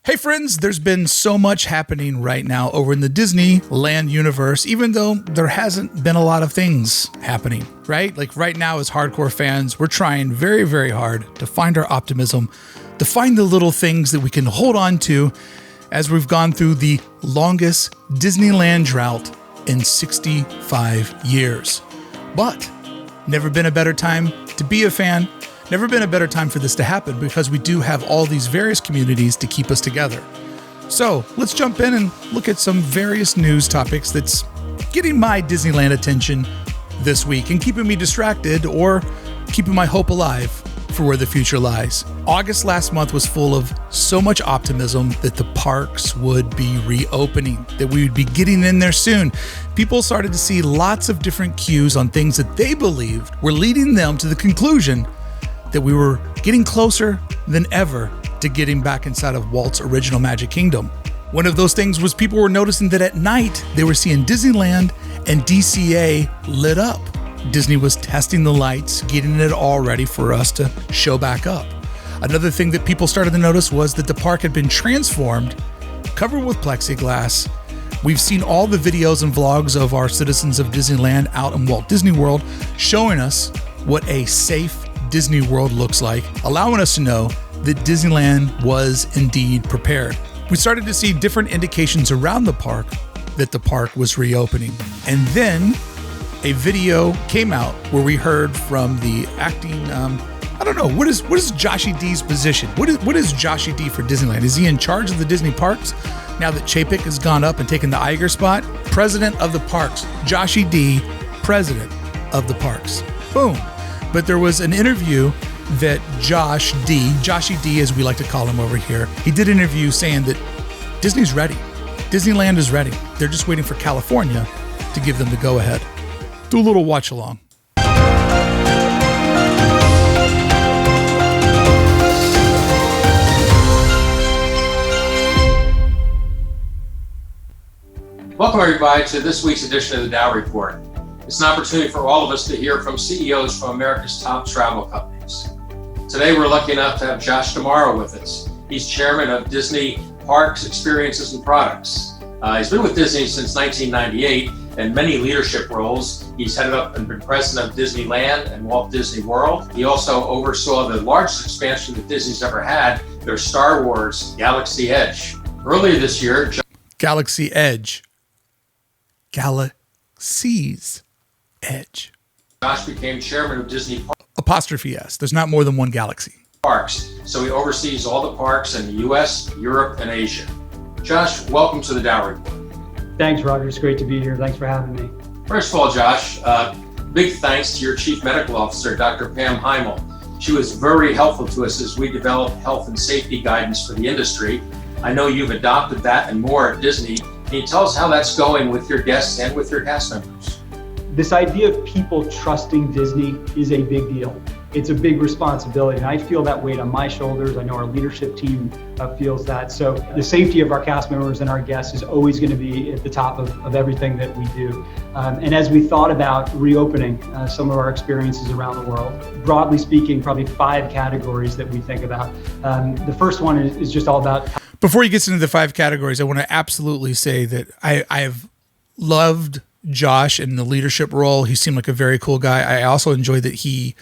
Hey friends, there's been so much happening right now over in the Disneyland universe, even though there hasn't been a lot of things happening, right? Like right now as hardcore fans, we're trying very, very hard to find our optimism, to find the little things that we can hold on to as we've gone through the longest Disneyland drought in 65 years. But never been a better time to be a fan. Never been a better time for this to happen because we do have all these various communities to keep us together. So let's jump in and look at some various news topics that's getting my Disneyland attention this week and keeping me distracted or keeping my hope alive for where the future lies. August last month was full of so much optimism that the parks would be reopening, that we would be getting in there soon. People started to see lots of different cues on things that they believed were leading them to the conclusion that we were getting closer than ever to getting back inside of Walt's original Magic Kingdom. One of those things was people were noticing that at night they were seeing Disneyland and DCA lit up. Disney was testing the lights, getting it all ready for us to show back up. Another thing that people started to notice was that the park had been transformed, covered with plexiglass. We've seen all the videos and vlogs of our citizens of Disneyland out in Walt Disney World showing us what a safe Disney World looks like, allowing us to know that Disneyland was indeed prepared. We started to see different indications around the park that the park was reopening. And then a video came out where we heard from the acting, I don't know, what is Joshy D's position? What is Joshy D for Disneyland? Is he in charge of the Disney parks now that Chapek has gone up and taken the Iger spot? President of the parks, Joshy D, president of the parks. Boom. But there was an interview that Joshy D as we like to call him over here, he did an interview saying that Disney's ready. Disneyland is ready. They're just waiting for California to give them the go-ahead. Do a little watch along. Welcome everybody to this week's edition of the DoW Report. It's an opportunity for all of us to hear from CEOs from America's top travel companies. Today, we're lucky enough to have Josh D'Amaro with us. He's chairman of Disney Parks, Experiences, and Products. He's been with Disney since 1998 in many leadership roles. He's headed up and been president of Disneyland and Walt Disney World. He also oversaw the largest expansion that Disney's ever had, their Star Wars Galaxy Edge. Earlier this year, Galaxy Edge. Galaxy's Edge. Josh became chairman of Disney Apostrophe S. There's not more than one galaxy. Parks, so he oversees all the parks in the US, Europe, and Asia. Josh, welcome to the DoW Report. Thanks, Roger. It's great to be here. Thanks for having me. First of all, Josh, big thanks to your Chief Medical Officer, Dr. Pam Heimel. She was very helpful to us as we developed health and safety guidance for the industry. I know you've adopted that and more at Disney. Can you tell us how that's going with your guests and with your cast members? This idea of people trusting Disney is a big deal. It's a big responsibility, and I feel that weight on my shoulders. I know our leadership team feels that. So the safety of our cast members and our guests is always going to be at the top of everything that we do. And as we thought about reopening some of our experiences around the world, broadly speaking, probably 5 categories that we think about. The first one is just all about... Before you get into the 5 categories, I want to absolutely say that I have loved Josh in the leadership role. He seemed like a very cool guy. I also enjoy that he,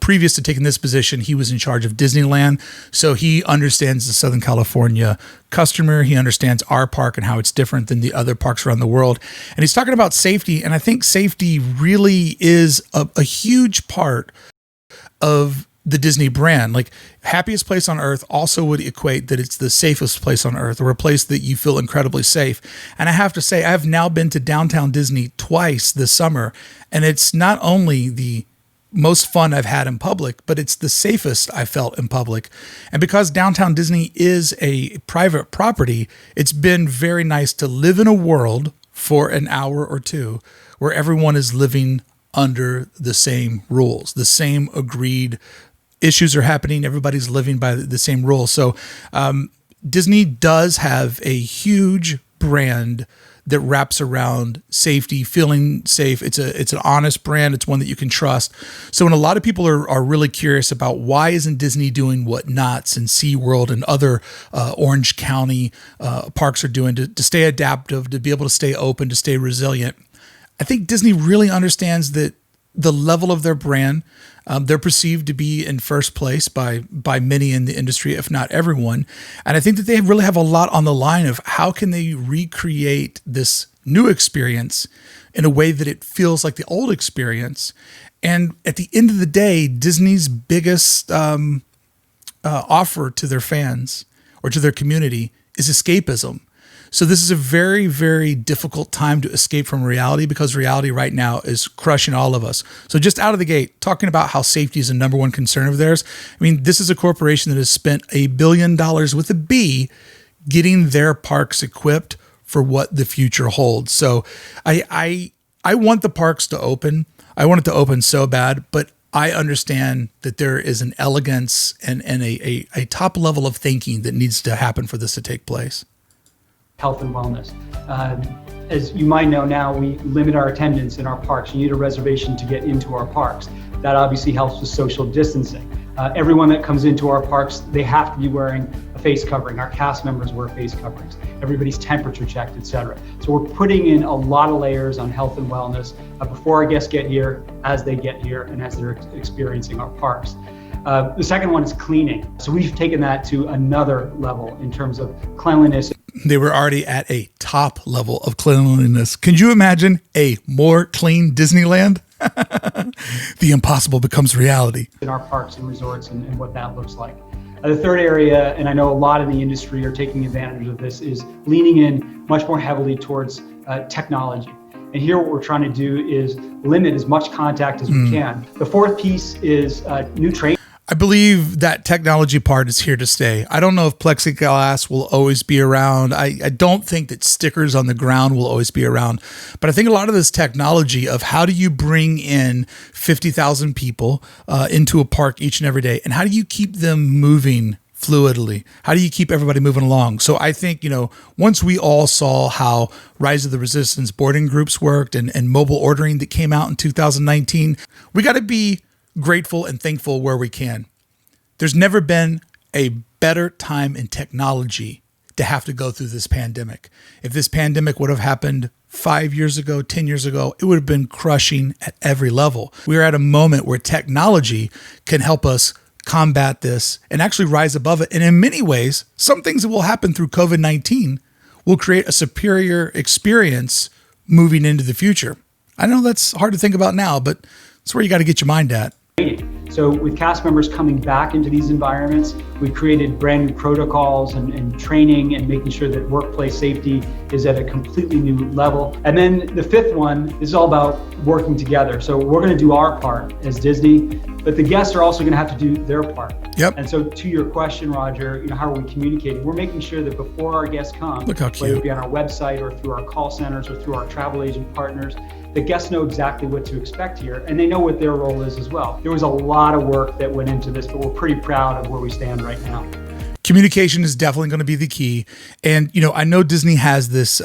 previous to taking this position, he was in charge of Disneyland. So he understands the Southern California customer. He understands our park and how it's different than the other parks around the world. And he's talking about safety. And I think safety really is a huge part of the Disney brand. Like happiest place on earth also would equate that it's the safest place on earth, or a place that you feel incredibly safe. And I have to say, I've now been to Downtown Disney twice this summer, and it's not only the most fun I've had in public, but it's the safest I felt in public. And because Downtown Disney is a private property, it's been very nice to live in a world for an hour or two where everyone is living under the same rules, the same agreed issues are happening. Everybody's living by the same rules. So Disney does have a huge brand that wraps around safety, feeling safe. It's an honest brand. It's one that you can trust. So when a lot of people are really curious about why isn't Disney doing what Knott's and SeaWorld and other Orange County parks are doing to stay adaptive, to be able to stay open, to stay resilient, I think Disney really understands that the level of their brand, they're perceived to be in first place by many in the industry, if not everyone. And I think that they really have a lot on the line of how can they recreate this new experience in a way that it feels like the old experience. And at the end of the day, Disney's biggest offer to their fans or to their community is escapism. So this is a very, very difficult time to escape from reality because reality right now is crushing all of us. So just out of the gate, talking about how safety is a number one concern of theirs. I mean, this is a corporation that has spent $1 billion with a B getting their parks equipped for what the future holds. So I want the parks to open. I want it to open so bad, but I understand that there is an elegance and a top level of thinking that needs to happen for this to take place. Health and wellness. As you might know now, we limit our attendance in our parks. You need a reservation to get into our parks. That obviously helps with social distancing. Everyone that comes into our parks, they have to be wearing a face covering. Our cast members wear face coverings. Everybody's temperature checked, etc. So we're putting in a lot of layers on health and wellness before our guests get here, as they get here, and as they're experiencing our parks. The second one is cleaning. So we've taken that to another level in terms of cleanliness. They were already at a top level of cleanliness. Can you imagine a more clean Disneyland? The impossible becomes reality. In our parks and resorts and what that looks like. The third area, and I know a lot in the industry are taking advantage of this, is leaning in much more heavily towards technology. And here what we're trying to do is limit as much contact as we can. The fourth piece is new training. I believe that technology part is here to stay. I don't know if plexiglass will always be around. I don't think that stickers on the ground will always be around. But I think a lot of this technology of how do you bring in 50,000 people into a park each and every day, and how do you keep them moving fluidly? How do you keep everybody moving along? So I think, once we all saw how Rise of the Resistance boarding groups worked and mobile ordering that came out in 2019, we got to be grateful and thankful where we can. There's never been a better time in technology to have to go through this pandemic. If this pandemic would have happened 5 years ago, 10 years ago, it would have been crushing at every level. We're at a moment where technology can help us combat this and actually rise above it. And in many ways, some things that will happen through COVID-19 will create a superior experience moving into the future. I know that's hard to think about now, but it's where you got to get your mind at. So with cast members coming back into these environments, we created brand new protocols and training and making sure that workplace safety is at a completely new level. And then the fifth one is all about working together. So we're going to do our part as Disney, but the guests are also going to have to do their part. Yep. And so to your question, Roger, how are we communicating? We're making sure that before our guests come, whether it be on our website or through our call centers or through our travel agent partners, the guests know exactly what to expect here, and they know what their role is as well. There was a lot of work that went into this, but we're pretty proud of where we stand right now. Communication is definitely going to be the key. And, I know Disney has this,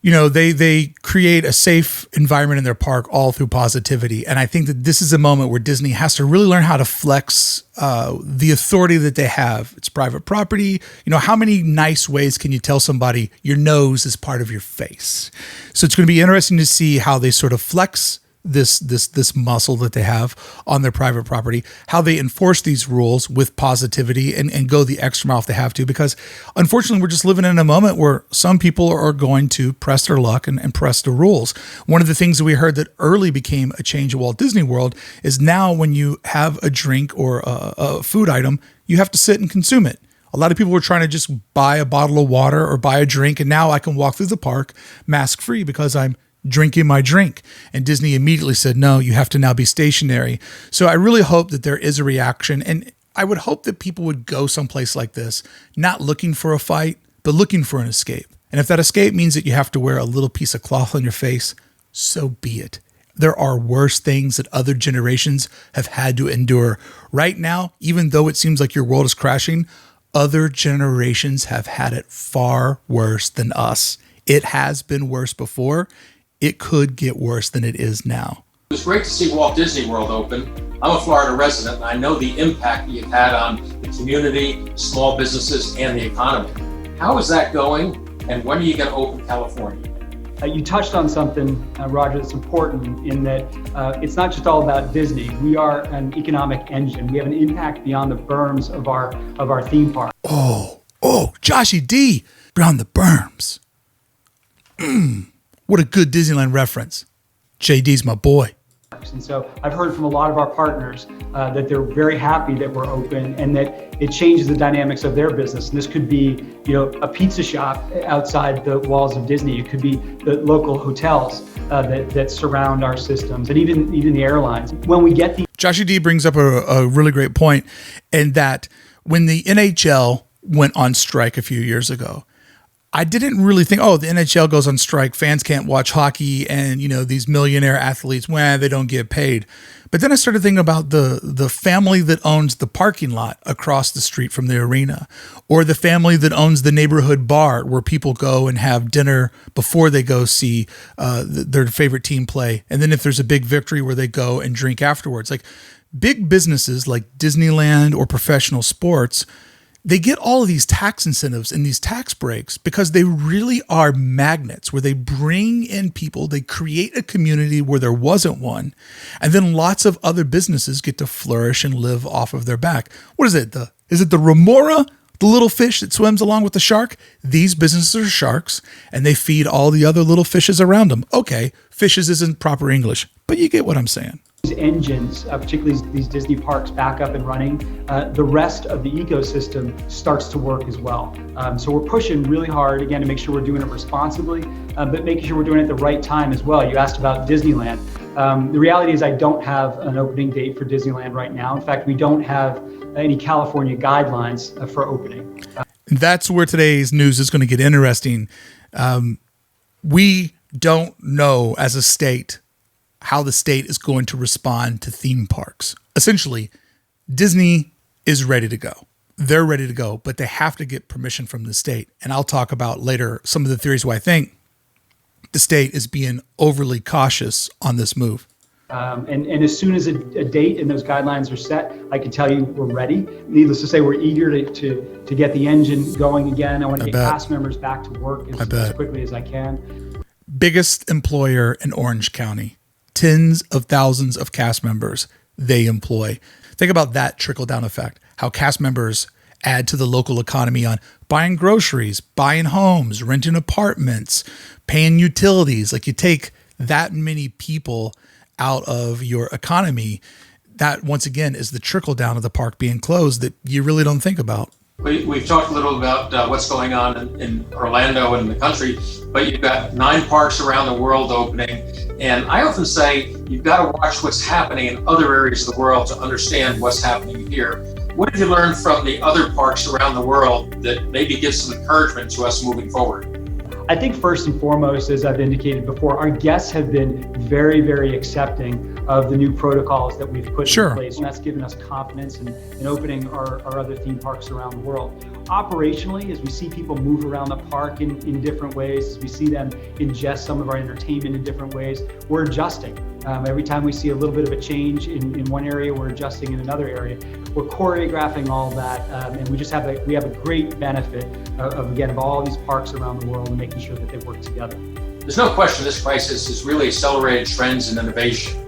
they create a safe environment in their park all through positivity. And I think that this is a moment where Disney has to really learn how to flex the authority that they have. It's private property. How many nice ways can you tell somebody your nose is part of your face? So it's going to be interesting to see how they sort of flex this muscle that they have on their private property, how they enforce these rules with positivity and go the extra mile if they have to, because unfortunately we're just living in a moment where some people are going to press their luck and press the rules. One of the things that we heard that early became a change at Walt Disney World is now when you have a drink or a food item, you have to sit and consume it. A lot of people were trying to just buy a bottle of water or buy a drink, and now I can walk through the park mask free because I'm drinking my drink. And Disney immediately said, no, you have to now be stationary. So I really hope that there is a reaction. And I would hope that people would go someplace like this, not looking for a fight, but looking for an escape. And if that escape means that you have to wear a little piece of cloth on your face, so be it. There are worse things that other generations have had to endure. Right now, even though it seems like your world is crashing, other generations have had it far worse than us. It has been worse before. It could get worse than it is now. It was great to see Walt Disney World open. I'm a Florida resident, and I know the impact that you've had on the community, small businesses, and the economy. How is that going, and when are you going to open California? You touched on something, Roger, that's important in that it's not just all about Disney. We are an economic engine. We have an impact beyond the berms of our theme park. Oh, Joshy D, beyond the berms. What a good Disneyland reference. JD's my boy. And so I've heard from a lot of our partners that they're very happy that we're open and that it changes the dynamics of their business. And this could be, a pizza shop outside the walls of Disney. It could be the local hotels that surround our systems, and even the airlines. When we get the Joshy D brings up a really great point, in that when the NHL went on strike a few years ago, I didn't really think, the NHL goes on strike, fans can't watch hockey, and these millionaire athletes, they don't get paid. But then I started thinking about the family that owns the parking lot across the street from the arena, or the family that owns the neighborhood bar where people go and have dinner before they go see their favorite team play. And then if there's a big victory, where they go and drink afterwards. Like big businesses like Disneyland or professional sports, they get all of these tax incentives and these tax breaks because they really are magnets where they bring in people, they create a community where there wasn't one, and then lots of other businesses get to flourish and live off of their back. What is it? Is it the remora, the little fish that swims along with the shark? These businesses are sharks, and they feed all the other little fishes around them. Okay, fishes isn't proper English, but you get what I'm saying. These engines, particularly these Disney parks back up and running, the rest of the ecosystem starts to work as well. So we're pushing really hard, again, to make sure we're doing it responsibly, but making sure we're doing it at the right time as well. You asked about Disneyland. The reality is I don't have an opening date for Disneyland right now. In fact, we don't have any California guidelines for opening. That's where today's news is going to get interesting. We don't know as a state how the state is going to respond to theme parks. Essentially, Disney is ready to go. They're ready to go, but they have to get permission from the state. And I'll talk about later some of the theories why I think the state is being overly cautious on this move. And as soon as a date and those guidelines are set, I can tell you we're ready. Needless to say, we're eager to get the engine going again. I want to get cast members back to work as quickly as I can. Biggest employer in Orange County. Tens of thousands of cast members they employ. Think about that trickle-down effect, how cast members add to the local economy on buying groceries, buying homes, renting apartments, paying utilities. Like you take that many people out of your economy, that once again is the trickle-down of the park being closed that you really don't think about. We've talked a little about what's going on in Orlando and the country, but you've got 9 parks around the world opening. And I often say you've got to watch what's happening in other areas of the world to understand what's happening here. What have you learned from the other parks around the world that maybe gives some encouragement to us moving forward? I think first and foremost, as I've indicated before, our guests have been very, very accepting of the new protocols that we've put in place. And that's given us confidence in opening our other theme parks around the world. Operationally, as we see people move around the park in different ways, as we see them ingest some of our entertainment in different ways, we're adjusting. Every time we see a little bit of a change in one area, we're adjusting in another area. We're choreographing all that, and we have a great benefit of all these parks around the world and making sure that they work together. There's no question this crisis has really accelerated trends and innovation.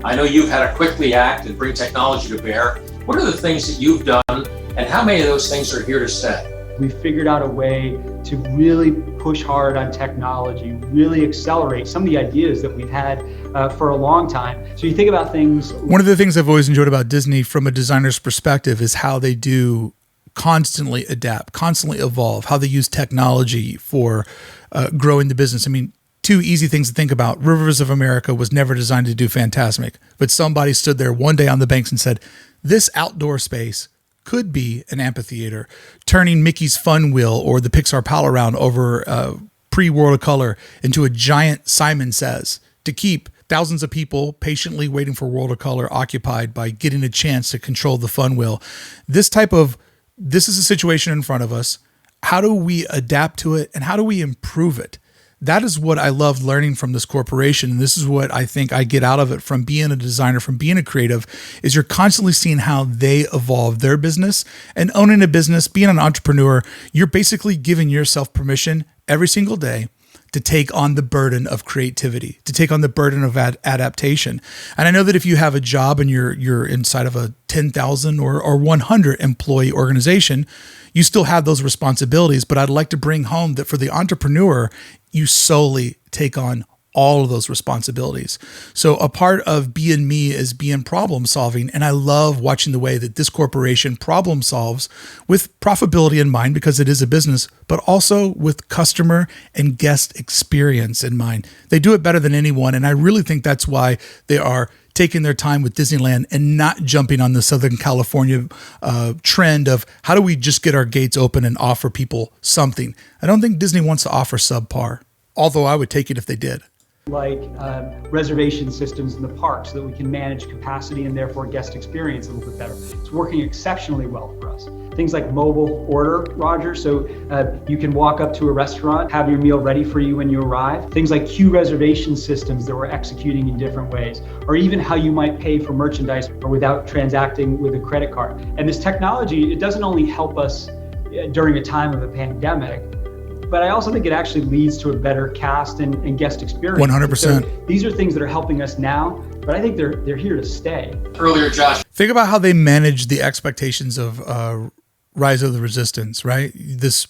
I know you've had to quickly act and bring technology to bear. What are the things that you've done, and how many of those things are here to stay? We've figured out a way to really push hard on technology, really accelerate some of the ideas that we've had for a long time. So you think about things. One of the things I've always enjoyed about Disney from a designer's perspective is how they do constantly adapt, constantly evolve, how they use technology for growing the business. I mean, 2 easy things to think about. Rivers of America was never designed to do Fantasmic, but somebody stood there one day on the banks and said, this outdoor space could be an amphitheater. Turning Mickey's Fun Wheel or the Pixar Pal Around over pre-World of Color into a giant Simon Says, to keep thousands of people patiently waiting for World of Color occupied by getting a chance to control the Fun Wheel. This is a situation in front of us. How do we adapt to it, and how do we improve it? That is what I love learning from this corporation. And this is what I think I get out of it from being a designer, from being a creative, is you're constantly seeing how they evolve their business. And owning a business, being an entrepreneur, you're basically giving yourself permission every single day to take on the burden of creativity, to take on the burden of adaptation. And I know that if you have a job and you're inside of a 10,000 or 100 employee organization, you still have those responsibilities. But I'd like to bring home that for the entrepreneur, you solely take on all of those responsibilities. So a part of being me is being problem solving. And I love watching the way that this corporation problem solves with profitability in mind, because it is a business, but also with customer and guest experience in mind. They do it better than anyone. And I really think that's why they are taking their time with Disneyland and not jumping on the Southern California trend of how do we just get our gates open and offer people something. I don't think Disney wants to offer subpar, although I would take it if they did. Like reservation systems in the park so that we can manage capacity and therefore guest experience a little bit better. It's working exceptionally well for us. Things like mobile order, Roger, so you can walk up to a restaurant, have your meal ready for you when you arrive. Things like queue reservation systems that we're executing in different ways, or even how you might pay for merchandise or without transacting with a credit card. And this technology, it doesn't only help us during a time of a pandemic, but I also think it actually leads to a better cast and guest experience. 100%. So these are things that are helping us now, but I think they're here to stay. Earlier, Josh. Think about how they manage the expectations of Rise of the Resistance, right? This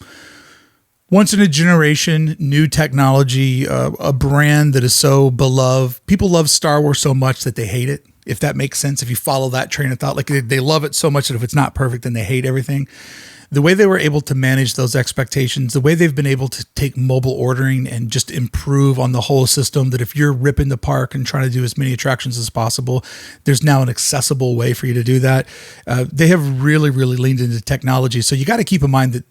once in a generation new technology, a brand that is so beloved. People love Star Wars so much that they hate it. If that makes sense, if you follow that train of thought, like they love it so much that if it's not perfect, then they hate everything. The way they were able to manage those expectations, the way they've been able to take mobile ordering and just improve on the whole system, that if you're ripping the park and trying to do as many attractions as possible, there's now an accessible way for you to do that. They have really, really leaned into technology. So you got to keep in mind that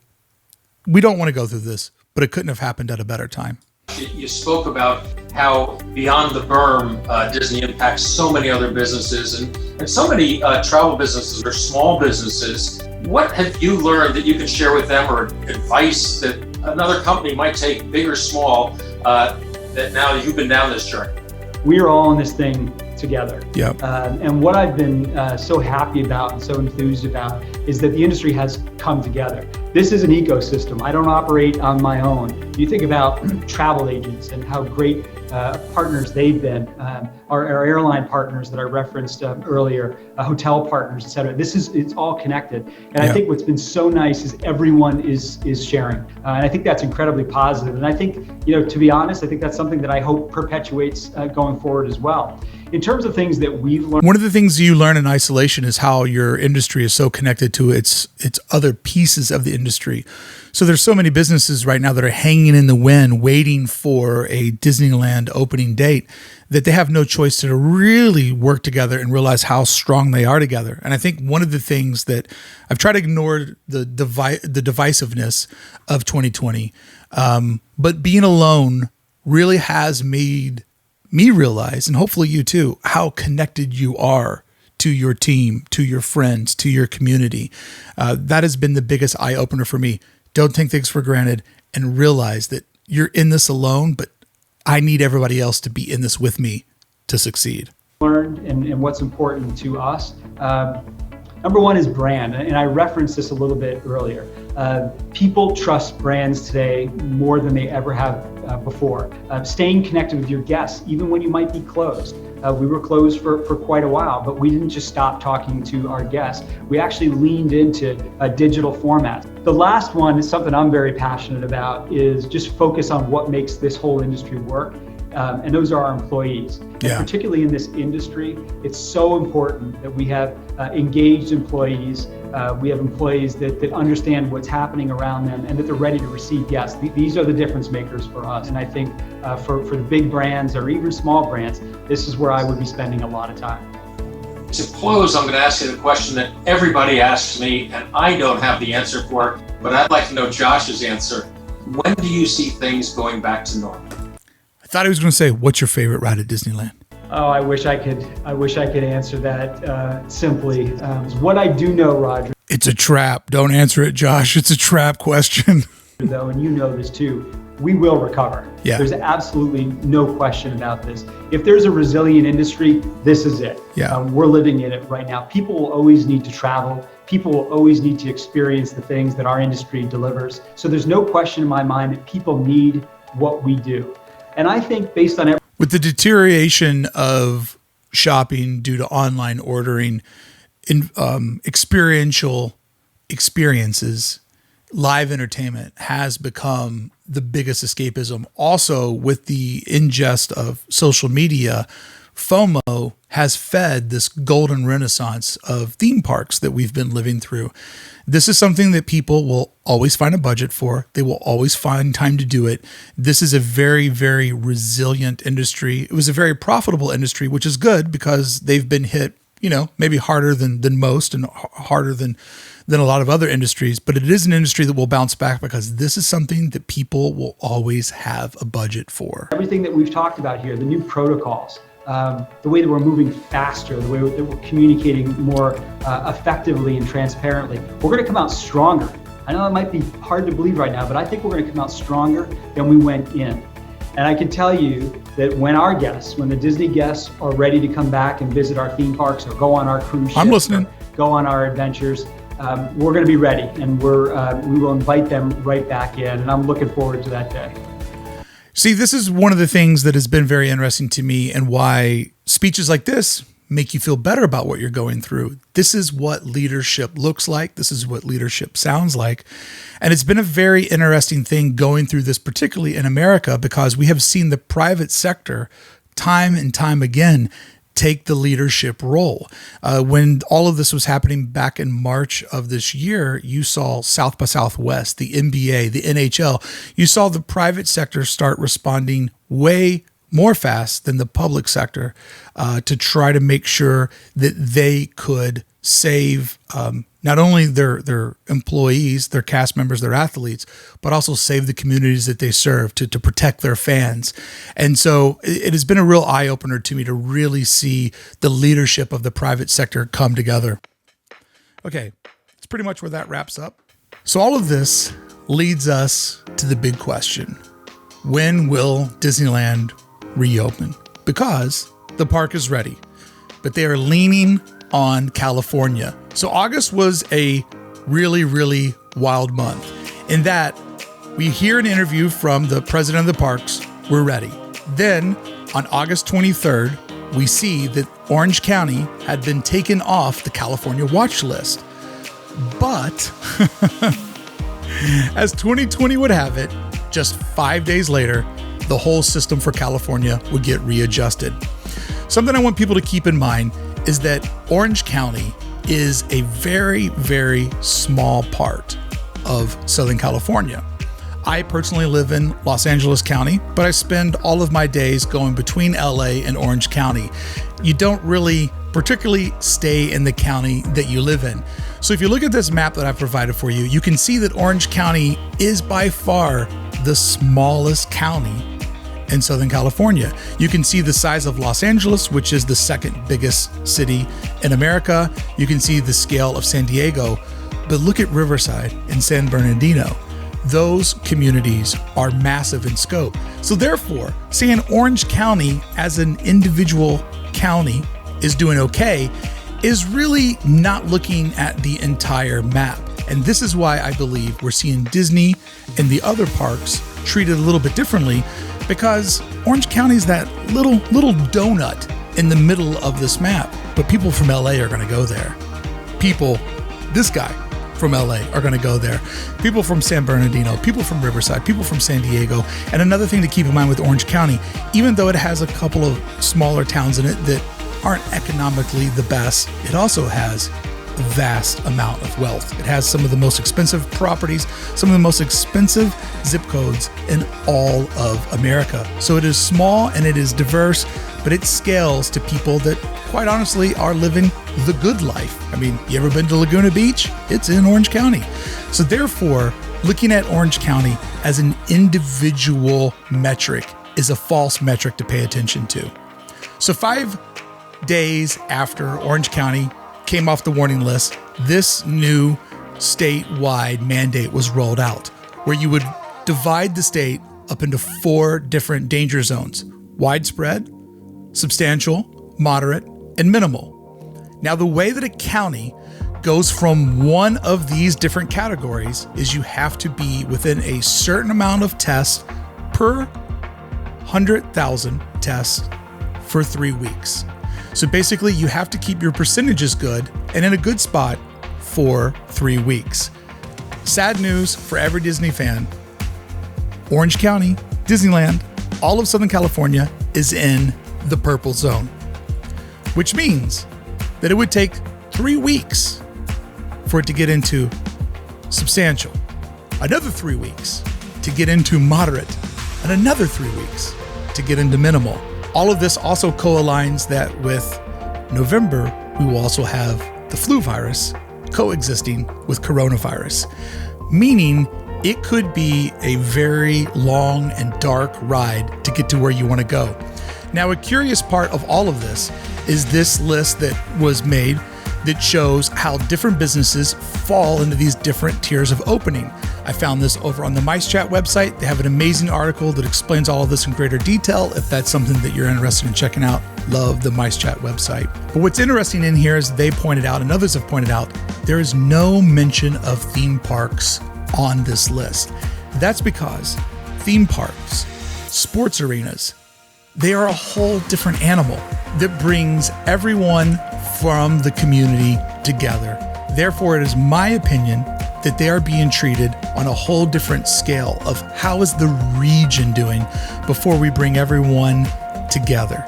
we don't want to go through this, but it couldn't have happened at a better time. You spoke about how beyond the berm, Disney impacts so many other businesses and so many travel businesses or small businesses. What have you learned that you can share with them, or advice that another company might take, big or small, that now you've been down this journey? We are all in this thing together. Yep. And what I've been so happy about and so enthused about is that the industry has come together. This is an ecosystem. I don't operate on my own. You think about travel agents and how great partners they've been, our airline partners that I referenced earlier, hotel partners, et cetera. It's all connected. And I think what's been so nice is everyone is sharing. And I think that's incredibly positive. And I think, to be honest, I think that's something that I hope perpetuates going forward as well. In terms of things that we've learned. One of the things you learn in isolation is how your industry is so connected to its other pieces of the industry. So there's so many businesses right now that are hanging in the wind, waiting for a Disneyland opening date, that they have no choice to really work together and realize how strong they are together. And I think one of the things that I've tried to ignore the divisiveness of 2020, but being alone really has made me realize, and hopefully you too, how connected you are to your team, to your friends, to your community. That has been the biggest eye opener for me. Don't take things for granted and realize that you're in this alone, but I need everybody else to be in this with me to succeed. Learned and what's important to us. Number one is brand, and I referenced this a little bit earlier. People trust brands today more than they ever have before. Staying connected with your guests, even when you might be closed. We were closed for quite a while, but we didn't just stop talking to our guests. We actually leaned into digital formats. The last one is something I'm very passionate about, is just focus on what makes this whole industry work. And those are our employees. And particularly in this industry, it's so important that we have engaged employees. We have employees that understand what's happening around them and that they're ready to receive guests. These are the difference makers for us. And I think for the big brands or even small brands, this is where I would be spending a lot of time. To close, I'm going to ask you the question that everybody asks me, and I don't have the answer for it, but I'd like to know Josh's answer. When do you see things going back to normal? I thought he was going to say, what's your favorite ride at Disneyland? Oh, I wish I could answer that simply. What I do know, Roger. It's a trap. Don't answer it, Josh. It's a trap question. Though, and you know this too, we will recover. Yeah. There's absolutely no question about this. If there's a resilient industry, this is it. Yeah. We're living in it right now. People will always need to travel. People will always need to experience the things that our industry delivers. So there's no question in my mind that people need what we do. And I think based on with the deterioration of shopping due to online ordering, in experiential experiences, live entertainment has become the biggest escapism. Also, with the ingest of social media, FOMO has fed this golden renaissance of theme parks that we've been living through. This is something that people will always find a budget for. They will always find time to do it. This is a very, very resilient industry. It was a very profitable industry, which is good because they've been hit, maybe harder than most and harder than a lot of other industries. But it is an industry that will bounce back because this is something that people will always have a budget for. Everything that we've talked about here, the new protocols, the way that we're moving faster, the way that we're communicating more effectively and transparently, we're going to come out stronger. I know that might be hard to believe right now, but I think we're going to come out stronger than we went in. And I can tell you that when the Disney guests are ready to come back and visit our theme parks or go on our cruise ships, I'm listening. Go on our adventures, we're going to be ready, and we will invite them right back in. And I'm looking forward to that day. See, this is one of the things that has been very interesting to me and why speeches like this make you feel better about what you're going through. This is what leadership looks like. This is what leadership sounds like. And it's been a very interesting thing going through this, particularly in America, because we have seen the private sector time and time again take the leadership role. When all of this was happening back in March of this year, you saw South by Southwest, the NBA, the NHL. You saw the private sector start responding way more fast than the public sector to try to make sure that they could save not only their employees, their cast members, their athletes, but also save the communities that they serve, to protect their fans. And so it has been a real eye-opener to me to really see the leadership of the private sector come together. Okay, that's pretty much where that wraps up. So all of this leads us to the big question. When will Disneyland reopen? Because the park is ready, but they are leaning on California. So August was a really, really wild month in that we hear an interview from the president of the parks, we're ready. Then on August 23rd, we see that Orange County had been taken off the California watch list. But as 2020 would have it, just 5 days later, the whole system for California would get readjusted. Something I want people to keep in mind is that Orange County is a very, very small part of Southern California. I personally live in Los Angeles County, but I spend all of my days going between LA and Orange County. You don't really particularly stay in the county that you live in. So if you look at this map that I've provided for you, you can see that Orange County is by far the smallest county in Southern California. You can see the size of Los Angeles, which is the second biggest city in America. You can see the scale of San Diego, but look at Riverside and San Bernardino. Those communities are massive in scope. So therefore, saying Orange County as an individual county is doing okay is really not looking at the entire map. And this is why I believe we're seeing Disney and the other parks treated a little bit differently, because Orange County is that little donut in the middle of this map. But people from LA are going to go there. This guy from LA are going to go there. People from San Bernardino, people from Riverside, people from San Diego. And another thing to keep in mind with Orange County, even though it has a couple of smaller towns in it that aren't economically the best, it also has a vast amount of wealth. It has some of the most expensive properties, some of the most expensive zip codes in all of America. So it is small and it is diverse, but it scales to people that quite honestly are living the good life. I mean, you ever been to Laguna Beach? It's in Orange County. So therefore, looking at Orange County as an individual metric is a false metric to pay attention to. So 5 days after Orange County came off the warning list, this new statewide mandate was rolled out, where you would divide the state up into 4 different danger zones: widespread, substantial, moderate, and minimal. Now, the way that a county goes from one of these different categories is you have to be within a certain amount of tests per 100,000 tests for 3 weeks. So basically, you have to keep your percentages good and in a good spot for 3 weeks. Sad news for every Disney fan. Orange County, Disneyland, all of Southern California is in the purple zone, which means that it would take 3 weeks for it to get into substantial, another 3 weeks to get into moderate, and another 3 weeks to get into minimal. All of this also co-aligns that with November, we will also have the flu virus coexisting with coronavirus, meaning it could be a very long and dark ride to get to where you want to go. Now, a curious part of all of this is this list that was made that shows how different businesses fall into these different tiers of opening. I found this over on the Mice Chat website. They have an amazing article that explains all of this in greater detail. If that's something that you're interested in checking out, love the Mice Chat website. But what's interesting in here is they pointed out, and others have pointed out, there is no mention of theme parks on this list. That's because theme parks, sports arenas, they are a whole different animal that brings everyone from the community together. Therefore, it is my opinion that they are being treated on a whole different scale of how is the region doing before we bring everyone together.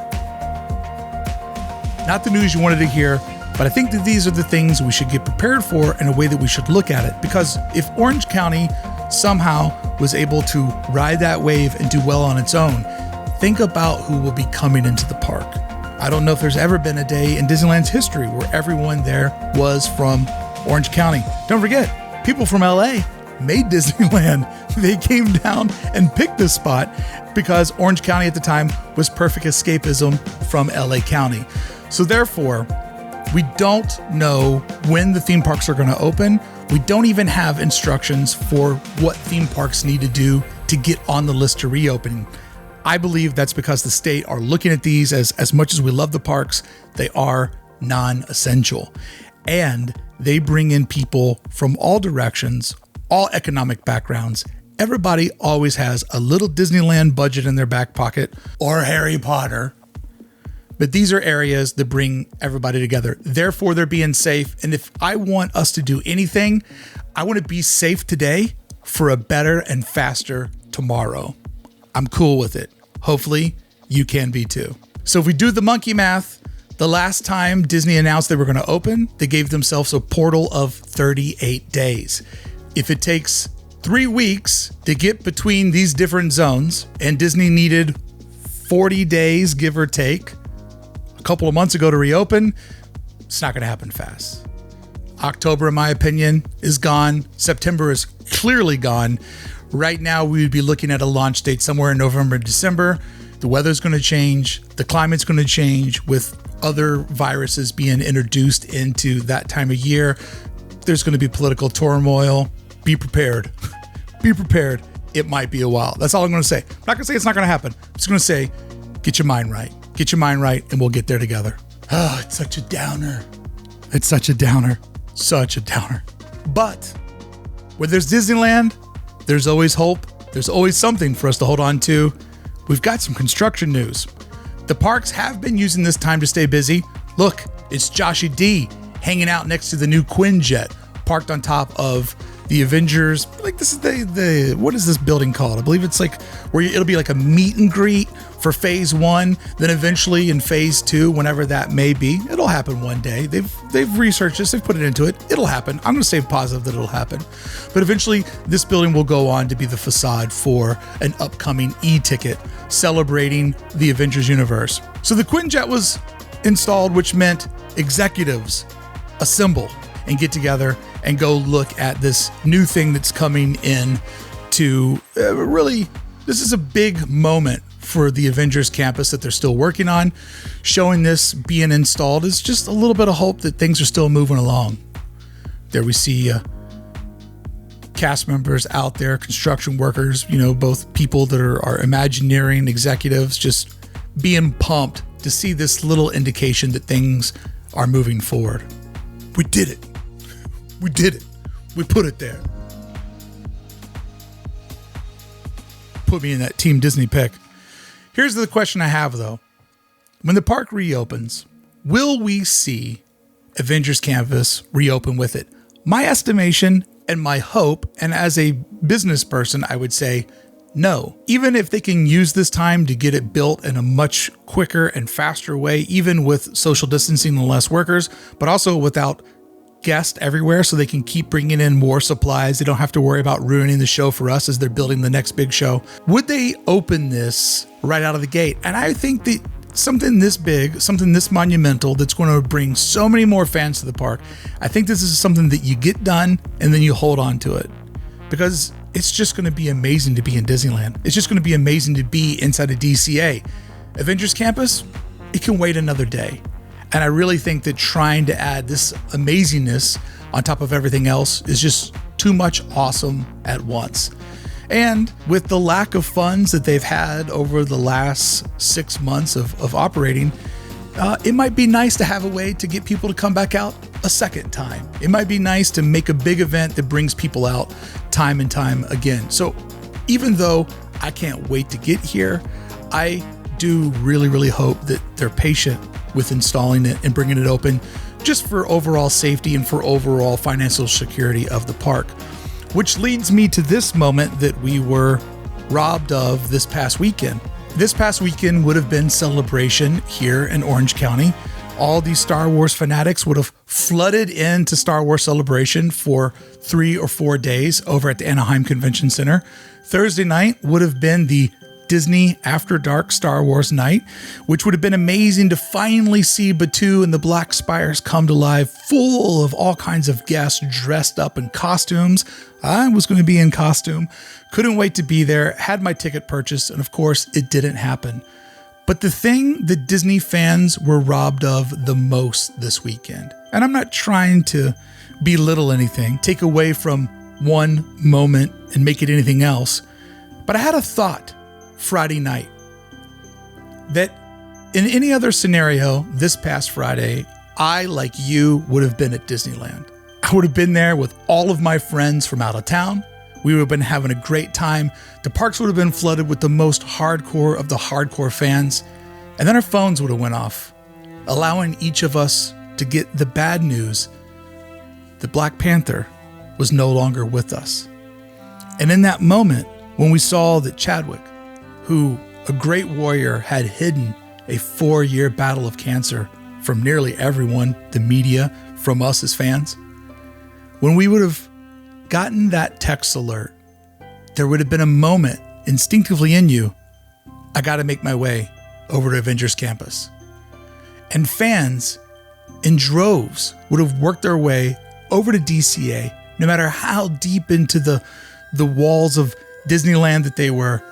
Not the news you wanted to hear, but I think that these are the things we should get prepared for in a way that we should look at it. Because if Orange County somehow was able to ride that wave and do well on its own, think about who will be coming into the park. I don't know if there's ever been a day in Disneyland's history where everyone there was from Orange County. Don't forget, people from LA made Disneyland. They came down and picked this spot because Orange County at the time was perfect escapism from LA County. So therefore, we don't know when the theme parks are going to open. We don't even have instructions for what theme parks need to do to get on the list to reopening. I believe that's because the state are looking at these as much as we love the parks, they are non-essential. And they bring in people from all directions, all economic backgrounds. Everybody always has a little Disneyland budget in their back pocket or Harry Potter. But these are areas that bring everybody together. Therefore, they're being safe. And if I want us to do anything, I want to be safe today for a better and faster tomorrow. I'm cool with it. Hopefully, you can be too. So if we do the monkey math, the last time Disney announced they were going to open, they gave themselves a portal of 38 days. If it takes 3 weeks to get between these different zones, and Disney needed 40 days, give or take, a couple of months ago to reopen, it's not going to happen fast. October, in my opinion, is gone. September is clearly gone. Right now, we would be looking at a launch date somewhere in November, December. The weather's going to change. The climate's going to change with other viruses being introduced into that time of year. There's going to be political turmoil. Be prepared. Be prepared. It might be a while. That's all I'm going to say. I'm not going to say it's not going to happen. I'm just going to say, get your mind right. Get your mind right, and we'll get there together. Oh, it's such a downer. It's such a downer. Such a downer. But where there's Disneyland, there's always hope. There's always something for us to hold on to. We've got some construction news. The parks have been using this time to stay busy. Look, it's Joshy D hanging out next to the new Quinjet, parked on top of the Avengers. Like, this is the what is this building called? I believe it's like where it'll be like a meet and greet for phase 1. Then eventually in phase 2, whenever that may be, it'll happen one day. They've researched this. They've put it into it. It'll happen. I'm going to stay positive that it'll happen. But eventually this building will go on to be the facade for an upcoming e-ticket celebrating the Avengers universe. So the Quinjet was installed, which meant executives assemble and get together and go look at this new thing that's coming in to really, this is a big moment for the Avengers campus that they're still working on. Showing this being installed is just a little bit of hope that things are still moving along. There we see cast members out there, construction workers, both people that are Imagineering executives, just being pumped to see this little indication that things are moving forward. We did it. We did it. We put it there. Put me in that Team Disney pick. Here's the question I have, though. When the park reopens, will we see Avengers Campus reopen with it? My estimation and my hope, and as a business person, I would say no. Even if they can use this time to get it built in a much quicker and faster way, even with social distancing and less workers, but also without guests everywhere, so they can keep bringing in more supplies. They don't have to worry about ruining the show for us as they're building the next big show. Would they open this right out of the gate? And I think that something this big, something this monumental, that's going to bring so many more fans to the park, I think this is something that you get done and then you hold on to it, because it's just going to be amazing to be in Disneyland. It's just going to be amazing to be inside of DCA. Avengers Campus, it can wait another day. And I really think that trying to add this amazingness on top of everything else is just too much awesome at once. And with the lack of funds that they've had over the last 6 months of operating, it might be nice to have a way to get people to come back out a second time. It might be nice to make a big event that brings people out time and time again. So even though I can't wait to get here, I do really, really hope that they're patient with installing it and bringing it open, just for overall safety and for overall financial security of the park. Which leads me to this moment that we were robbed of this past weekend. This past weekend would have been Celebration here in Orange County. All these Star Wars fanatics would have flooded into Star Wars Celebration for 3 or 4 days over at the Anaheim Convention Center. Thursday night would have been the Disney After Dark Star Wars night, which would have been amazing to finally see Batuu and the Black Spires come to life, full of all kinds of guests dressed up in costumes. I was going to be in costume. Couldn't wait to be there. Had my ticket purchased, and of course, it didn't happen. But the thing that Disney fans were robbed of the most this weekend, and I'm not trying to belittle anything, take away from one moment and make it anything else, but I had a thought Friday night that in any other scenario this past Friday, I, like you, would have been at Disneyland. I would have been there with all of my friends from out of town. We would have been having a great time. The parks would have been flooded with the most hardcore of the hardcore fans. And then our phones would have went off, allowing each of us to get the bad news that Black Panther was no longer with us. And in that moment, when we saw that Chadwick, who, a great warrior, had hidden a 4-year battle of cancer from nearly everyone, the media, from us as fans, when we would have gotten that text alert, there would have been a moment instinctively in you, I got to make my way over to Avengers Campus. And fans in droves would have worked their way over to DCA, no matter how deep into the walls of Disneyland that they were.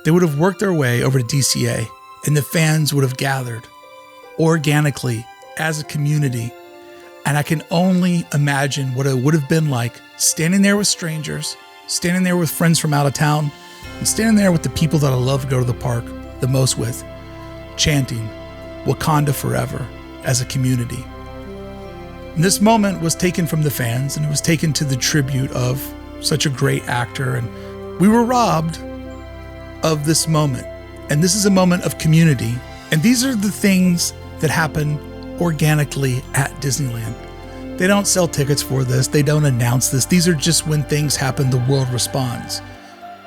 They would have worked their way over to DCA, and the fans would have gathered organically as a community. And I can only imagine what it would have been like standing there with strangers, standing there with friends from out of town, and standing there with the people that I love to go to the park the most with, chanting Wakanda Forever as a community. And this moment was taken from the fans, and it was taken to the tribute of such a great actor, and we were robbed of this moment. And this is a moment of community. And these are the things that happen organically at Disneyland. They don't sell tickets for this. They don't announce this. These are just when things happen, the world responds.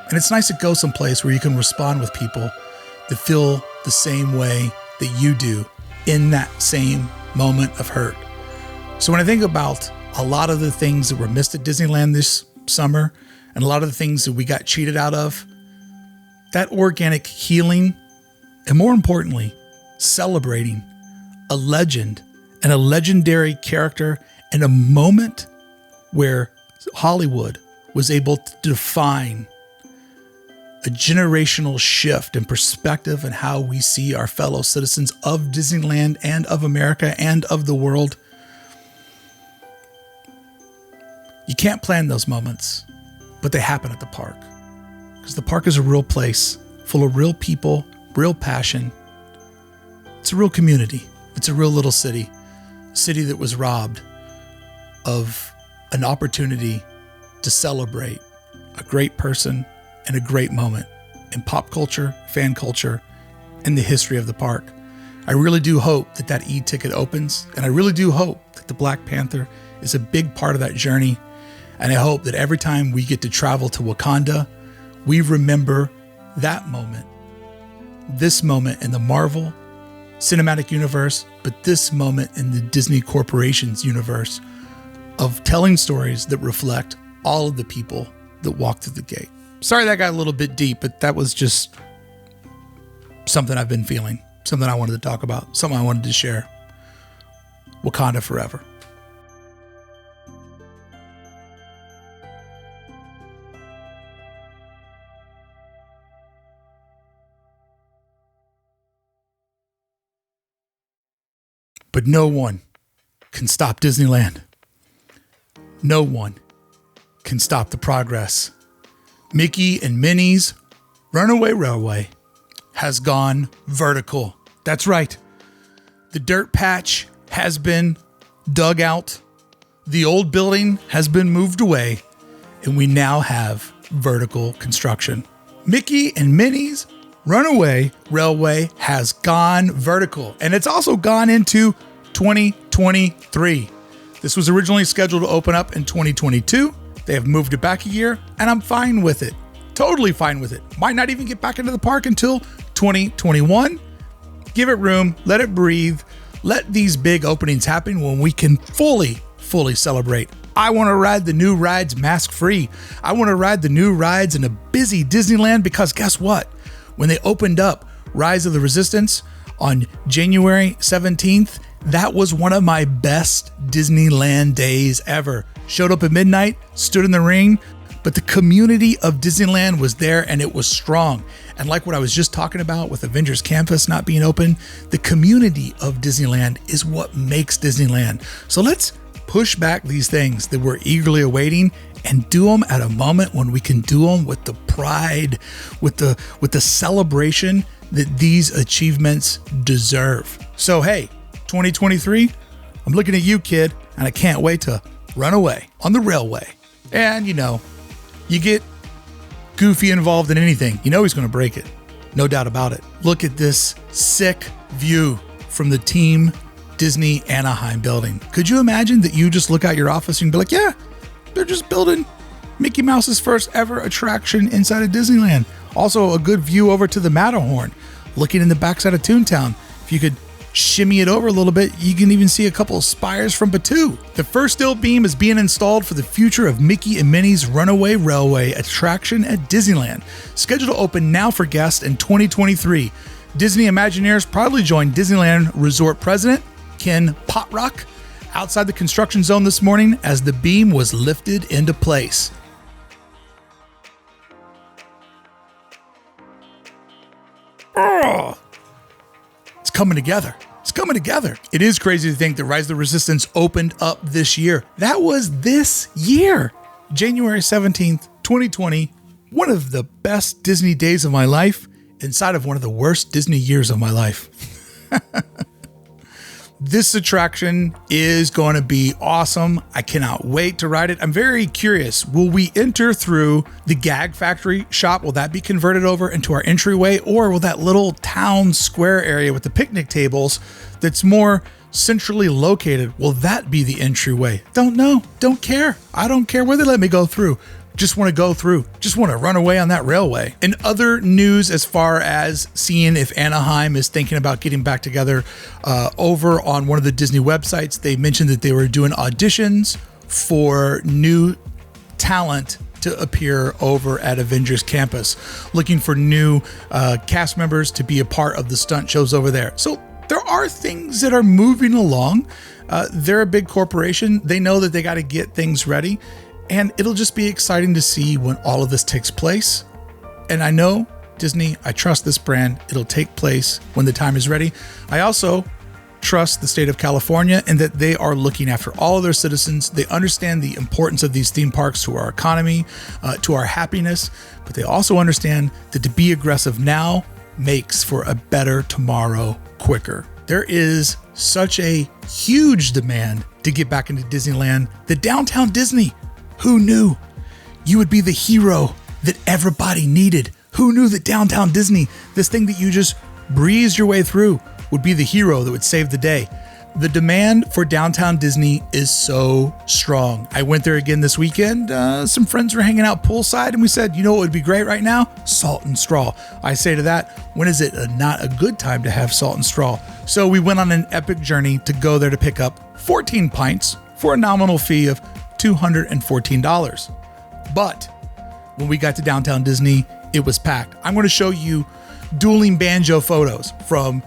And it's nice to go someplace where you can respond with people that feel the same way that you do in that same moment of hurt. So when I think about a lot of the things that were missed at Disneyland this summer, and a lot of the things that we got cheated out of, that organic healing, and more importantly, celebrating a legend and a legendary character in a moment where Hollywood was able to define a generational shift in perspective and how we see our fellow citizens of Disneyland and of America and of the world. You can't plan those moments. but they happen at the park. Because the park is a real place full of real people, real passion. It's a real community. It's a real little city. A city that was robbed of an opportunity to celebrate a great person and a great moment in pop culture, fan culture, and the history of the park. I really do hope that that e-ticket opens, and I really do hope that the Black Panther is a big part of that journey. And I hope that every time we get to travel to Wakanda, we remember that moment, this moment in the Marvel Cinematic Universe, but this moment in the Disney Corporation's universe of telling stories that reflect all of the people that walk through the gate. Sorry that got a little bit deep, but that was just something I've been feeling, something I wanted to talk about, something I wanted to share. Wakanda forever. But no one can stop Disneyland. No one can stop the progress. Mickey and Minnie's Runaway Railway has gone vertical. That's right. The dirt patch has been dug out. The old building has been moved away, and we now have vertical construction. Mickey and Minnie's Runaway Railway has gone vertical, and it's also gone into 2023. This was originally scheduled to open up in 2022. They have moved it back a year, and I'm fine with it. Totally fine with it. Might not even get back into the park until 2021. Give it room, let it breathe. Let these big openings happen when we can fully celebrate. I want to ride the new rides mask-free. I want to ride the new rides in a busy Disneyland because guess what? When they opened up Rise of the Resistance on January 17th, that was one of my best Disneyland days ever. Showed up at midnight, stood in the ring, but the community of Disneyland was there and it was strong. And like what I was just talking about with Avengers Campus not being open, the community of Disneyland is what makes Disneyland. So let's push back these things that we're eagerly awaiting and do them at a moment when we can do them with the pride, with the celebration that these achievements deserve. So hey, 2023, I'm looking at you, kid, and I can't wait to run away on the railway. And you know, you get Goofy involved in anything, you know he's going to break it. No doubt about it. Look at this sick view from the Team Disney Anaheim building. Could you imagine that you just look out your office and be like, yeah, they're just building Mickey Mouse's first ever attraction inside of Disneyland. Also a good view over to the Matterhorn, looking in the backside of Toontown. If you could shimmy it over a little bit, you can even see a couple of spires from Batuu. The first steel beam is being installed for the future of Mickey and Minnie's Runaway Railway attraction at Disneyland. Scheduled to open now for guests in 2023. Disney Imagineers proudly joined Disneyland Resort President Ken Potrock outside the construction zone this morning as the beam was lifted into place. Oh, it's coming together. It's coming together. It is crazy to think that Rise of the Resistance opened up this year. That was this year, January 17th, 2020. One of the best Disney days of my life inside of one of the worst Disney years of my life. This attraction is going to be awesome. I cannot wait to ride it. I'm very curious. Will we enter through the Gag Factory shop? Will that be converted over into our entryway? Or will that little town square area with the picnic tables that's more centrally located, will that be the entryway? Don't know. Don't care. I don't care where they let me go through. Just want to go through. Just want to run away on that railway. In other news, as far as seeing if Anaheim is thinking about getting back together, over on one of the Disney websites, they mentioned that they were doing auditions for new talent to appear over at Avengers Campus, looking for new cast members to be a part of the stunt shows over there. So there are things that are moving along. They're a big corporation. They know that they got to get things ready. And it'll just be exciting to see when all of this takes place. And I know Disney, I trust this brand. It'll take place when the time is ready. I also trust the state of California and that they are looking after all of their citizens. They understand the importance of these theme parks to our economy, to our happiness, but they also understand that to be aggressive now makes for a better tomorrow quicker. There is such a huge demand to get back into Disneyland. The Downtown Disney, who knew you would be the hero that everybody needed? Who knew that Downtown Disney, this thing that you just breezed your way through, would be the hero that would save the day? The demand for Downtown Disney is so strong. I went there again this weekend. Some friends were hanging out poolside and we said, you know what would be great right now? Salt and straw. I say to that, when is it not a good time to have salt and straw? So we went on an epic journey to go there to pick up 14 pints for a nominal fee of $214. But when we got to Downtown Disney, it was packed. I'm going to show you dueling banjo photos from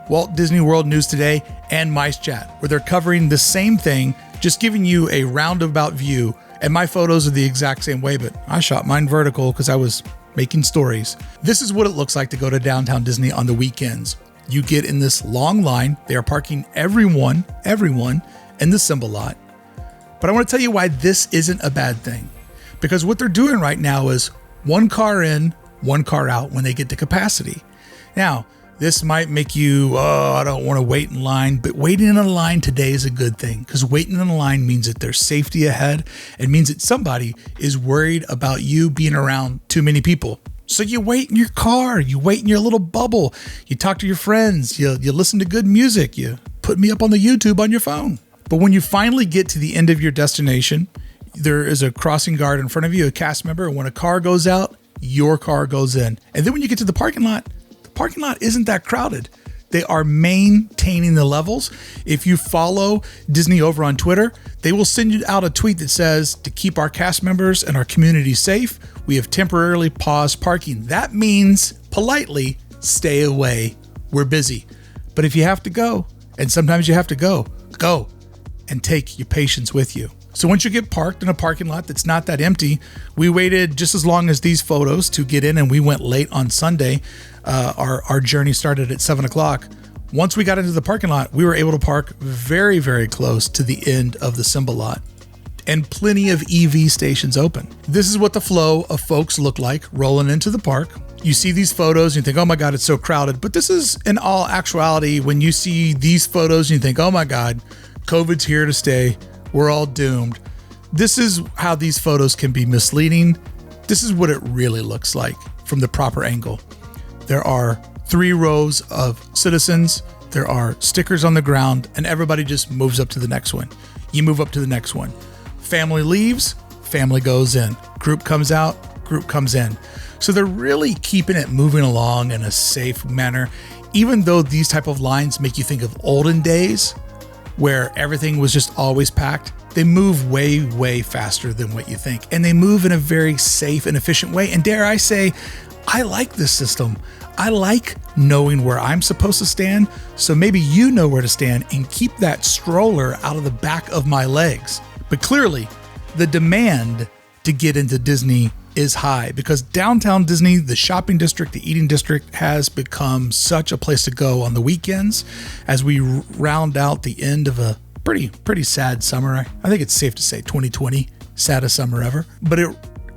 Walt Disney World News Today and Mice Chat, where they're covering the same thing, just giving you a roundabout view. And my photos are the exact same way, but I shot mine vertical because I was making stories. This is what it looks like to go to Downtown Disney on the weekends. You get in this long line. They are parking everyone in the Symbol lot. But I want to tell you why this isn't a bad thing. Because what they're doing right now is one car in, one car out when they get to capacity. Now, this might make you, I don't want to wait in line, but waiting in a line today is a good thing, because waiting in a line means that there's safety ahead. It means that somebody is worried about you being around too many people. So you wait in your car, you wait in your little bubble, you talk to your friends, you listen to good music, you put me up on the YouTube on your phone. But when you finally get to the end of your destination, there is a crossing guard in front of you, a cast member, and when a car goes out, your car goes in. And then when you get to the parking lot isn't that crowded. They are maintaining the levels. If you follow Disney over on Twitter, they will send you out a tweet that says, to keep our cast members and our community safe, we have temporarily paused parking. That means politely, stay away. We're busy. But if you have to go, and sometimes you have to go and take your patience with you. So once you get parked in a parking lot that's not that empty, we waited just as long as these photos to get in, and we went late on Sunday. Our journey started at 7 o'clock. Once we got into the parking lot, we were able to park very, very close to the end of the Symbol lot, and plenty of EV stations open. This is what the flow of folks look like rolling into the park. You see these photos and you think, oh my God, it's so crowded. But this is in all actuality, when you see these photos and you think, oh my God, COVID's here to stay. We're all doomed. This is how these photos can be misleading. This is what it really looks like from the proper angle. There are 3 rows of citizens. There are stickers on the ground, and everybody just moves up to the next one. You move up to the next one. Family leaves, family goes in. Group comes out, group comes in. So they're really keeping it moving along in a safe manner. Even though these type of lines make you think of olden days, where everything was just always packed, they move way, way faster than what you think. And they move in a very safe and efficient way. And dare I say, I like this system. I like knowing where I'm supposed to stand. So maybe you know where to stand and keep that stroller out of the back of my legs. But clearly, the demand to get into Disney is high, because Downtown Disney, the shopping district, the eating district, has become such a place to go on the weekends as we round out the end of a pretty sad summer. I think it's safe to say 2020, saddest summer ever. But it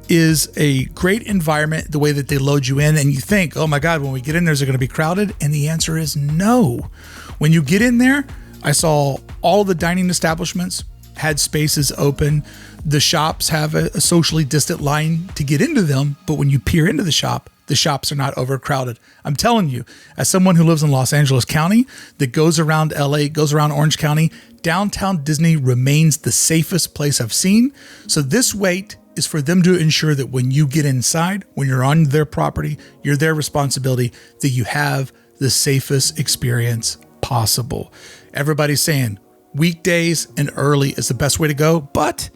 is a great environment, the way that they load you in, and you think, oh my God, when we get in there, is it going to be crowded? And the answer is no. When you get in there, I saw all the dining establishments had spaces open. The shops have a socially distant line to get into them, but when you peer into the shops are not overcrowded. I'm telling you, as someone who lives in Los Angeles County, that goes around LA, goes around Orange County, Downtown Disney remains the safest place I've seen. So this wait is for them to ensure that when you get inside, when you're on their property, you're their responsibility, that you have the safest experience possible. Everybody's saying weekdays and early is the best way to go, but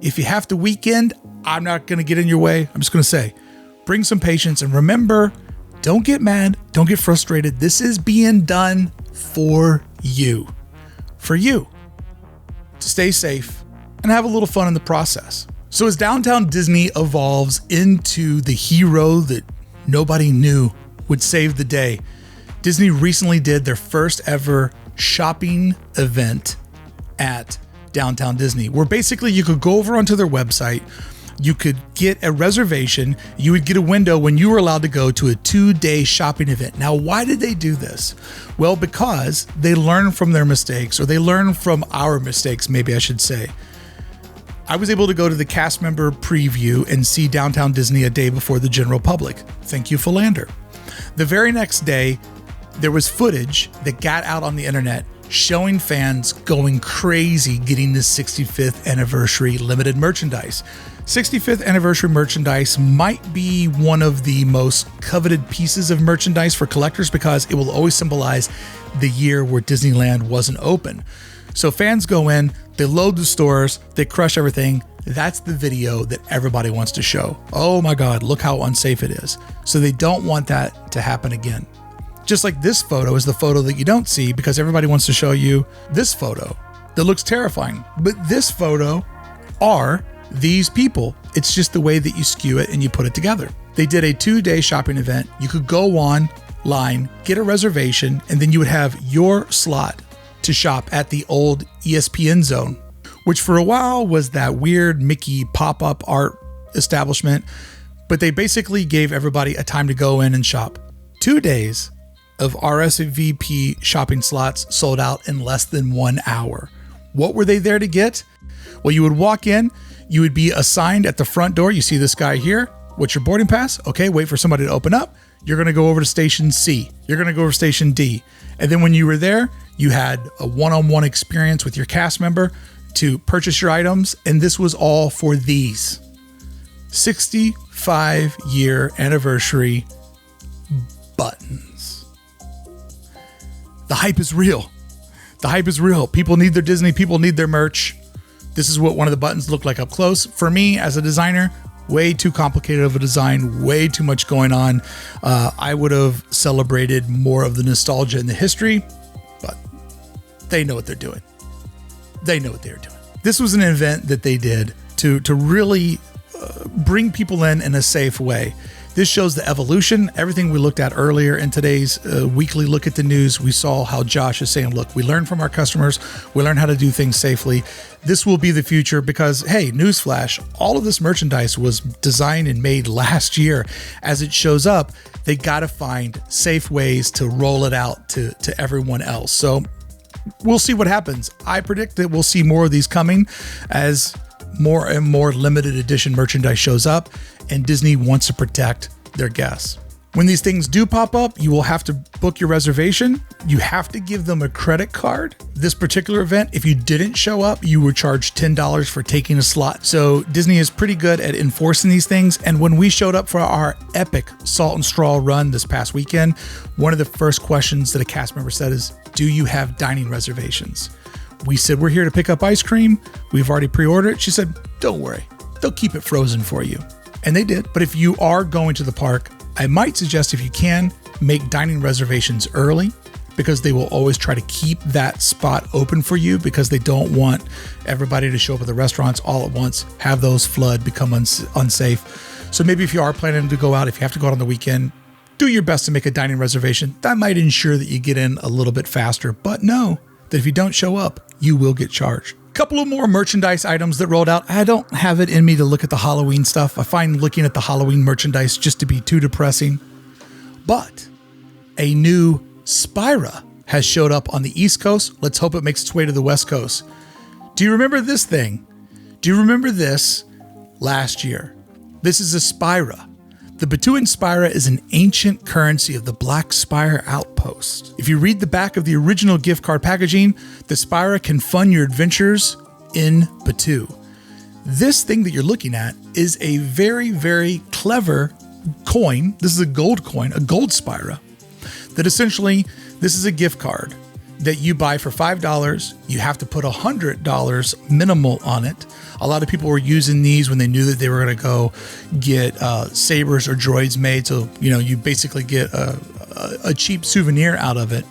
if you have to weekend, I'm not going to get in your way. I'm just going to say, bring some patience, and remember, don't get mad, don't get frustrated. This is being done for you, to stay safe and have a little fun in the process. So as Downtown Disney evolves into the hero that nobody knew would save the day, Disney recently did their first ever shopping event at Downtown Disney, where basically you could go over onto their website, you could get a reservation, you would get a window when you were allowed to go to a 2-day shopping event. Now, why did they do this? Well, because they learn from their mistakes, or they learn from our mistakes, maybe I should say. I was able to go to the cast member preview and see Downtown Disney a day before the general public. Thank you, Philander. The very next day, there was footage that got out on the internet showing fans going crazy getting the 65th anniversary limited merchandise. 65th anniversary merchandise might be one of the most coveted pieces of merchandise for collectors because it will always symbolize the year where Disneyland wasn't open. So fans go in, they load the stores, they crush everything. That's the video that everybody wants to show. Oh my God, look how unsafe it is. So they don't want that to happen again. Just like this photo is the photo that you don't see because everybody wants to show you this photo that looks terrifying. But this photo are these people. It's just the way that you skew it and you put it together. They did a 2-day shopping event. You could go online, get a reservation, and then you would have your slot to shop at the old ESPN Zone, which for a while was that weird Mickey pop-up art establishment. But they basically gave everybody a time to go in and shop. 2 days of RSVP shopping slots sold out in less than 1 hour. What were they there to get? Well, you would walk in, you would be assigned at the front door. You see this guy here. What's your boarding pass? Okay, wait for somebody to open up. You're going to go over to station C. You're going to go over to station D. And then when you were there, you had a one-on-one experience with your cast member to purchase your items. And this was all for these 65-year anniversary buttons. The hype is real. The hype is real. People need their Disney. People need their merch. This is what one of the buttons looked like up close. For me, as a designer, way too complicated of a design, way too much going on. I would have celebrated more of the nostalgia and the history, but they know what they're doing. They know what they're doing. This was an event that they did to really bring people in a safe way. This shows the evolution. Everything we looked at earlier in today's weekly look at the news, we saw how Josh is saying, look, we learn from our customers. We learn how to do things safely. This will be the future because, hey, newsflash, all of this merchandise was designed and made last year. As it shows up, they got to find safe ways to roll it out to everyone else. So we'll see what happens. I predict that we'll see more of these coming as more and more limited edition merchandise shows up, and Disney wants to protect their guests. When these things do pop up, you will have to book your reservation. You have to give them a credit card. This particular event, if you didn't show up, you were charged $10 for taking a slot. So Disney is pretty good at enforcing these things. And when we showed up for our epic Salt and Straw run this past weekend, one of the first questions that a cast member said is, do you have dining reservations? We said, we're here to pick up ice cream. We've already pre-ordered it. She said, don't worry, they'll keep it frozen for you. And they did. But if you are going to the park, I might suggest if you can, make dining reservations early because they will always try to keep that spot open for you because they don't want everybody to show up at the restaurants all at once, have those flood, become unsafe. So maybe if you are planning to go out, if you have to go out on the weekend, do your best to make a dining reservation. That might ensure that you get in a little bit faster, but know that if you don't show up, you will get charged. Couple of more merchandise items that rolled out. I don't have it in me to look at the Halloween stuff. I find looking at the Halloween merchandise just to be too depressing. But a new Spyra has showed up on the East Coast. Let's hope it makes its way to the West Coast. Do you remember this thing? Do you remember this last year? This is a Spyra. The Batuan Spyra is an ancient currency of the Black Spire Outpost. If you read the back of the original gift card packaging, the Spyra can fund your adventures in Batu. This thing that you're looking at is a very, very clever coin. This is a gold coin, a gold Spyra, that essentially, this is a gift card that you buy for $5. You have to put $100 minimal on it. A lot of people were using these when they knew that they were going to go get sabers or droids made. So, you basically get a cheap souvenir out of it.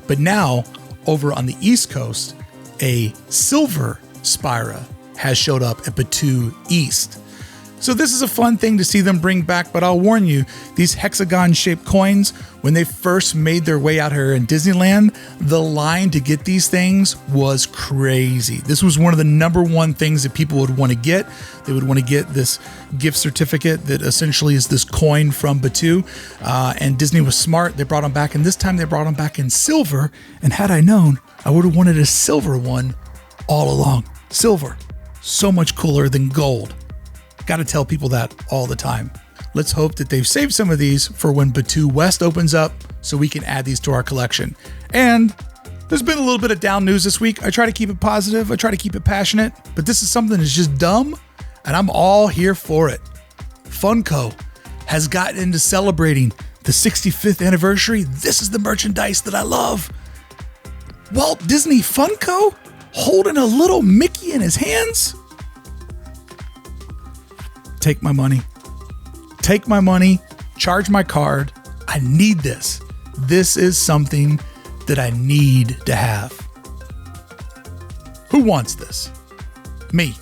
But now, over on the East Coast, a silver Spyra has showed up at Batu East. So this is a fun thing to see them bring back, but I'll warn you, these hexagon-shaped coins, when they first made their way out here in Disneyland, the line to get these things was crazy. This was one of the number one things that people would want to get. They would want to get this gift certificate that essentially is this coin from Batuu, and Disney was smart. They brought them back, and this time they brought them back in silver, and had I known, I would have wanted a silver one all along. Silver, so much cooler than gold. Got to tell people that all the time. Let's hope that they've saved some of these for when Batuu West opens up so we can add these to our collection. And there's been a little bit of down news this week. I try to keep it positive. I try to keep it passionate, but this is something that's just dumb and I'm all here for it. Funko has gotten into celebrating the 65th anniversary. This is the merchandise that I love. Walt Disney Funko holding a little Mickey in his hands. Take my money. Take my money. Charge my card. I need this. This is something that I need to have. Who wants this? Me.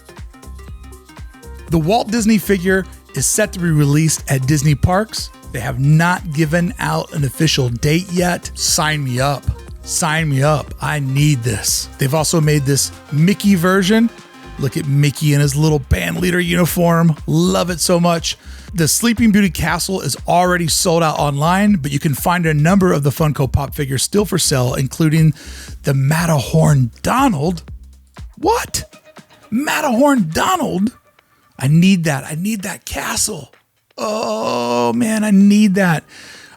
The Walt Disney figure is set to be released at Disney parks. They have not given out an official date yet. Sign me up. Sign me up. I need this. They've also made this Mickey version. Look at Mickey in his little band leader uniform. Love it so much. The Sleeping Beauty Castle is already sold out online, but you can find a number of the Funko Pop figures still for sale, including the Matterhorn Donald. What? Matterhorn Donald? I need that. I need that castle. Oh man, I need that.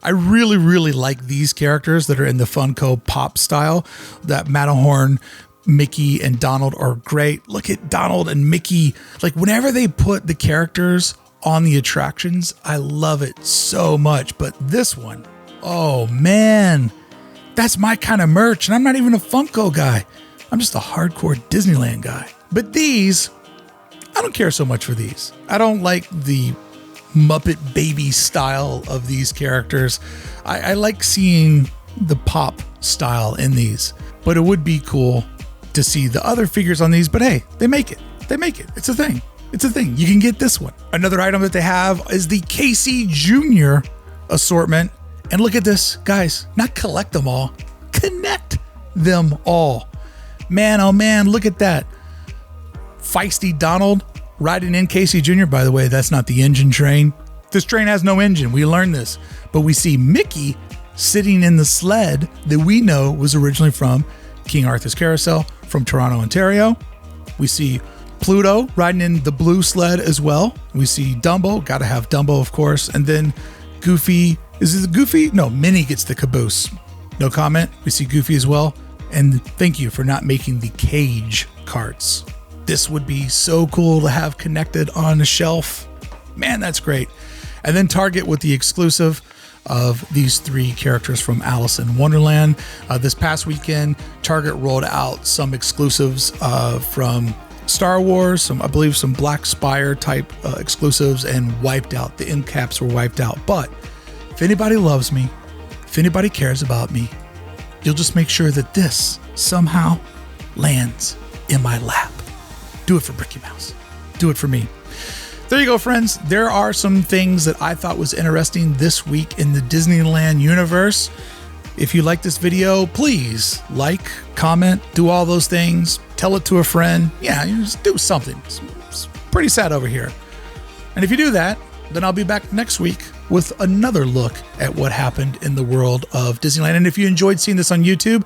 I really, really like these characters that are in the Funko Pop style. That Matterhorn, Mickey, and Donald are great. Look at Donald and Mickey. Like whenever they put the characters on the attractions, I love it so much. But this one, oh man, that's my kind of merch. And I'm not even a Funko guy. I'm just a hardcore Disneyland guy. But these, I don't care so much for these. I don't like the Muppet Baby style of these characters. I like seeing the pop style in these, but it would be cool to see the other figures on these. But hey, they make it. They make it. It's a thing. It's a thing. You can get this one. Another item that they have is the Casey Jr. assortment. And look at this, guys, not collect them all, connect them all. Man, oh man, look at that. Feisty Donald riding in Casey Jr. By the way, that's not the engine train. This train has no engine. We learned this. But we see Mickey sitting in the sled that we know was originally from King Arthur's Carousel from Toronto, Ontario. We see Pluto riding in the blue sled as well. We see Dumbo. Got to have Dumbo, of course. And then Goofy. Is it Goofy? No, Minnie gets the caboose. No comment. We see Goofy as well. And thank you for not making the cage carts. This would be so cool to have connected on a shelf. Man, that's great. And then Target with the exclusive of these three characters from Alice in Wonderland. This past weekend, Target rolled out some exclusives from Star Wars, I believe some Black Spire type exclusives, and wiped out. The end caps were wiped out. But if anybody loves me, if anybody cares about me, you'll just make sure that this somehow lands in my lap. Do it for Bricky Mouse. Do it for me. There you go, friends. There are some things that I thought was interesting this week in the Disneyland universe. If you like this video, please like, comment, do all those things. Tell it to a friend. Yeah, you just do something. It's pretty sad over here. And if you do that, then I'll be back next week with another look at what happened in the world of Disneyland. And if you enjoyed seeing this on YouTube,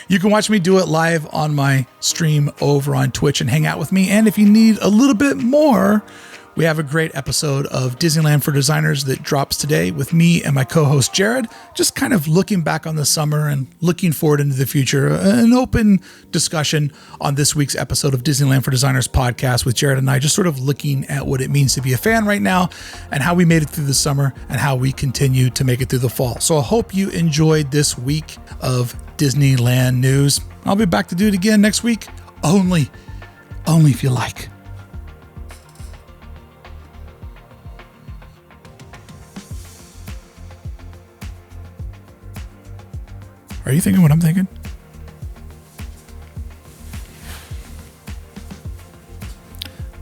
you can watch me do it live on my stream over on Twitch and hang out with me. And if you need a little bit more, we have a great episode of Disneyland for Designers that drops today with me and my co-host Jared, just kind of looking back on the summer and looking forward into the future. An open discussion on this week's episode of Disneyland for Designers podcast with Jared and I, just sort of looking at what it means to be a fan right now and how we made it through the summer and how we continue to make it through the fall. So I hope you enjoyed this week of Disneyland news. I'll be back to do it again next week, only if you like. Are you thinking what I'm thinking?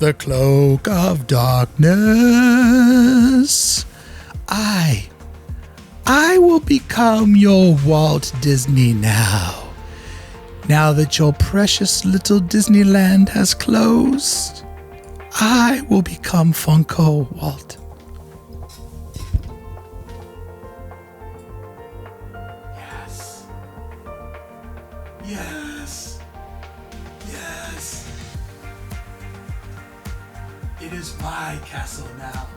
the cloak of darkness, I will become your Walt Disney now. Now that your precious little Disneyland has closed, I will become Funko Walt. Yes. Yes. Yes. It is my castle now.